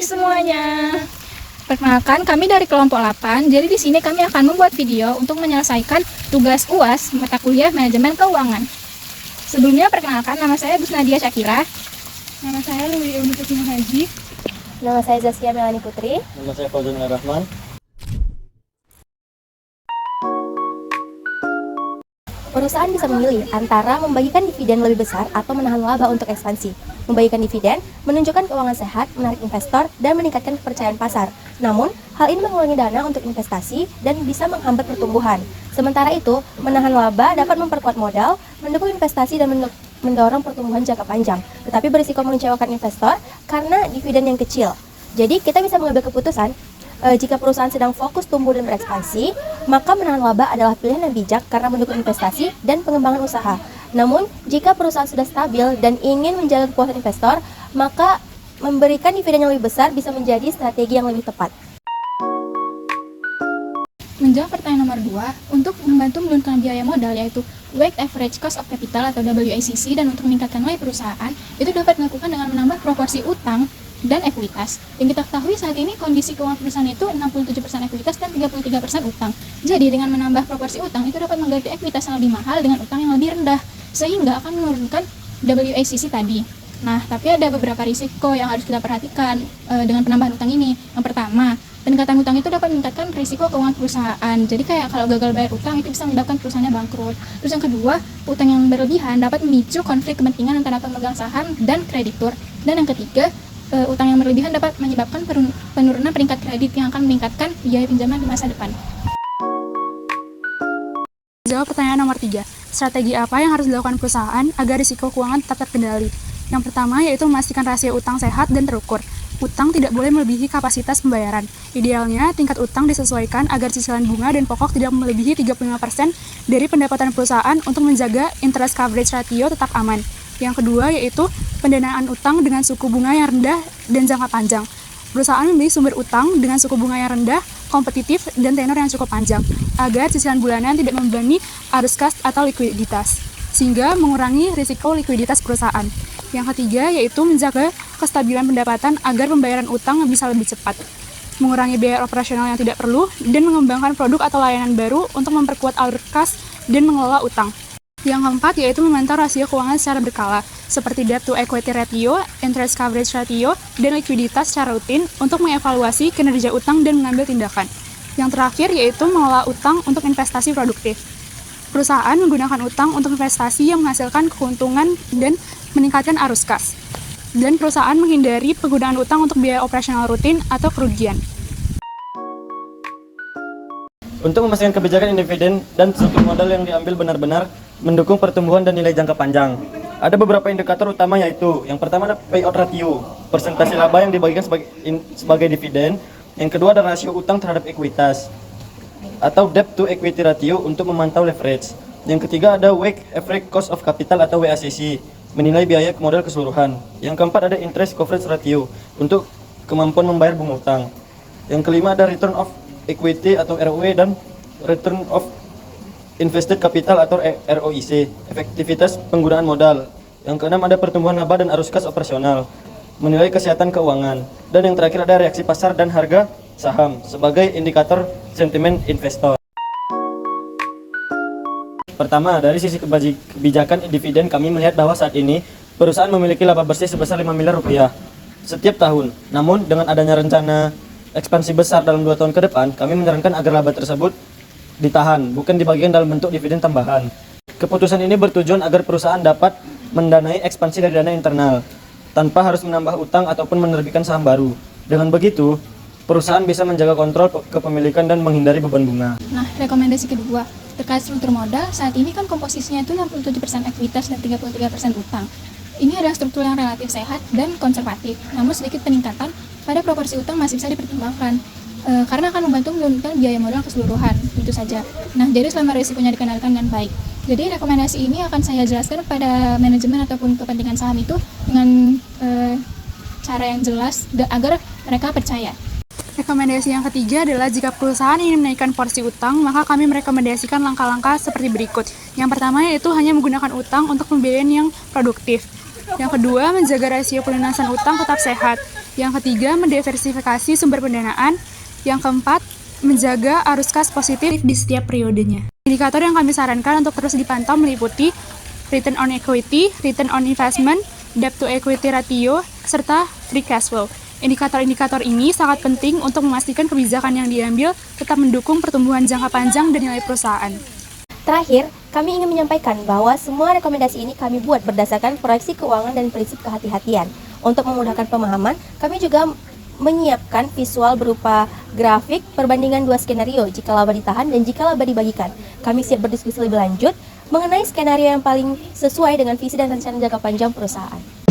semuanya. Perkenalkan, kami dari kelompok 8. Jadi di sini kami akan membuat video untuk menyelesaikan tugas UAS mata kuliah Manajemen Keuangan. Sebelumnya perkenalkan, nama saya Busnadia Syakira. Nama saya Luli Universitas Haji. Nama saya Zaskia Melani Putri. Nama saya Fauzan Rahman. Perusahaan bisa memilih antara membagikan dividen lebih besar atau menahan laba untuk ekspansi. Membagikan dividen menunjukkan keuangan sehat, menarik investor, dan meningkatkan kepercayaan pasar. Namun, hal ini mengurangi dana untuk investasi dan bisa menghambat pertumbuhan. Sementara itu, menahan laba dapat memperkuat modal, mendukung investasi dan mendorong pertumbuhan jangka panjang, tetapi berisiko mengecewakan investor karena dividen yang kecil. Jadi, kita bisa mengambil keputusan jika perusahaan sedang fokus tumbuh dan berekspansi, maka menahan laba adalah pilihan yang bijak karena mendukung investasi dan pengembangan usaha. Namun, jika perusahaan sudah stabil dan ingin menjaga kepuasan investor, maka memberikan dividen yang lebih besar bisa menjadi strategi yang lebih tepat. Menjawab pertanyaan nomor 2, untuk membantu menurunkan biaya modal yaitu Weighted Average Cost of Capital atau WACC dan untuk meningkatkan nilai perusahaan, itu dapat dilakukan dengan menambah proporsi utang dan ekuitas. Yang kita ketahui saat ini kondisi keuangan perusahaan itu 67% ekuitas dan 33% utang. Jadi dengan menambah proporsi utang itu dapat mengganti ekuitas yang lebih mahal dengan utang yang lebih rendah, sehingga akan menurunkan WACC tadi. Nah, tapi ada beberapa risiko yang harus kita perhatikan dengan penambahan utang ini. Yang pertama, peningkatan utang itu dapat meningkatkan risiko keuangan perusahaan. Jadi kayak kalau gagal bayar utang itu bisa menyebabkan perusahaannya bangkrut. Terus yang kedua, utang yang berlebihan dapat memicu konflik kepentingan antara pemegang saham dan kreditur. Dan yang ketiga, utang yang berlebihan dapat menyebabkan penurunan peringkat kredit yang akan meningkatkan biaya pinjaman di masa depan. Jawab pertanyaan nomor 3. Strategi apa yang harus dilakukan perusahaan agar risiko keuangan tetap terkendali? Yang pertama yaitu memastikan rasio utang sehat dan terukur. Utang tidak boleh melebihi kapasitas pembayaran. Idealnya, tingkat utang disesuaikan agar cicilan bunga dan pokok tidak melebihi 35% dari pendapatan perusahaan untuk menjaga interest coverage ratio tetap aman. Yang kedua yaitu pendanaan utang dengan suku bunga yang rendah dan jangka panjang. Perusahaan memilih sumber utang dengan suku bunga yang rendah, kompetitif, dan tenor yang cukup panjang, agar cicilan bulanan tidak membebani arus kas atau likuiditas, sehingga mengurangi risiko likuiditas perusahaan. Yang ketiga yaitu menjaga kestabilan pendapatan agar pembayaran utang bisa lebih cepat, mengurangi biaya operasional yang tidak perlu, dan mengembangkan produk atau layanan baru untuk memperkuat alur kas dan mengelola utang. Yang keempat yaitu memantau rasio keuangan secara berkala, seperti debt to equity ratio, interest coverage ratio, dan likuiditas secara rutin untuk mengevaluasi kinerja utang dan mengambil tindakan. Yang terakhir yaitu mengelola utang untuk investasi produktif. Perusahaan menggunakan utang untuk investasi yang menghasilkan keuntungan dan meningkatkan arus kas. Dan perusahaan menghindari penggunaan utang untuk biaya operasional rutin atau kerugian. Untuk memastikan kebijakan dividen dan struktur modal yang diambil benar-benar mendukung pertumbuhan dan nilai jangka panjang, ada beberapa indikator utama yaitu yang pertama ada payout ratio, persentase laba yang dibagikan sebagai dividen. Yang kedua ada rasio utang terhadap ekuitas atau debt to equity ratio untuk memantau leverage. Yang ketiga ada weighted average cost of capital atau WACC, menilai biaya modal keseluruhan. Yang keempat ada interest coverage ratio untuk kemampuan membayar bunga utang. Yang kelima ada return of equity atau ROE dan return of invested capital atau ROIC, efektivitas penggunaan modal. Yang keenam ada pertumbuhan laba dan arus kas operasional, menilai kesehatan keuangan. Dan yang terakhir ada reaksi pasar dan harga saham sebagai indikator sentimen investor. Pertama, dari sisi kebijakan dividen kami melihat bahwa saat ini perusahaan memiliki laba bersih sebesar 5 miliar rupiah setiap tahun. Namun dengan adanya rencana ekspansi besar dalam 2 tahun ke depan, kami menyarankan agar laba tersebut ditahan, bukan dibagikan dalam bentuk dividen tambahan. Keputusan ini bertujuan agar perusahaan dapat mendanai ekspansi dari dana internal tanpa harus menambah utang ataupun menerbitkan saham baru. Dengan begitu, perusahaan bisa menjaga kontrol kepemilikan dan menghindari beban bunga. Nah, rekomendasi kedua, terkait struktur modal, saat ini kan komposisinya itu 67% ekuitas dan 33% utang. Ini adalah struktur yang relatif sehat dan konservatif, namun sedikit peningkatan pada proporsi utang masih bisa dipertimbangkan, karena akan membantu menurunkan biaya modal keseluruhan, itu saja. Nah, jadi selama risikonya dikendalikan dengan baik. Jadi rekomendasi ini akan saya jelaskan pada manajemen ataupun kepentingan saham itu dengan cara yang jelas agar mereka percaya. Rekomendasi yang ketiga adalah jika perusahaan ingin menaikkan porsi utang, maka kami merekomendasikan langkah-langkah seperti berikut. Yang pertama yaitu hanya menggunakan utang untuk pembiayaan yang produktif. Yang kedua, menjaga rasio pelunasan utang tetap sehat. Yang ketiga, mendiversifikasi sumber pendanaan. Yang keempat, menjaga arus kas positif di setiap periodenya. Indikator yang kami sarankan untuk terus dipantau meliputi return on equity, return on investment, debt to equity ratio, serta free cash flow. Indikator-indikator ini sangat penting untuk memastikan kebijakan yang diambil tetap mendukung pertumbuhan jangka panjang dan nilai perusahaan. Terakhir, kami ingin menyampaikan bahwa semua rekomendasi ini kami buat berdasarkan proyeksi keuangan dan prinsip kehati-hatian. Untuk memudahkan pemahaman, kami juga menyiapkan visual berupa grafik perbandingan dua skenario jika laba ditahan dan jika laba dibagikan. Kami siap berdiskusi lebih lanjut mengenai skenario yang paling sesuai dengan visi dan rencana jangka panjang perusahaan.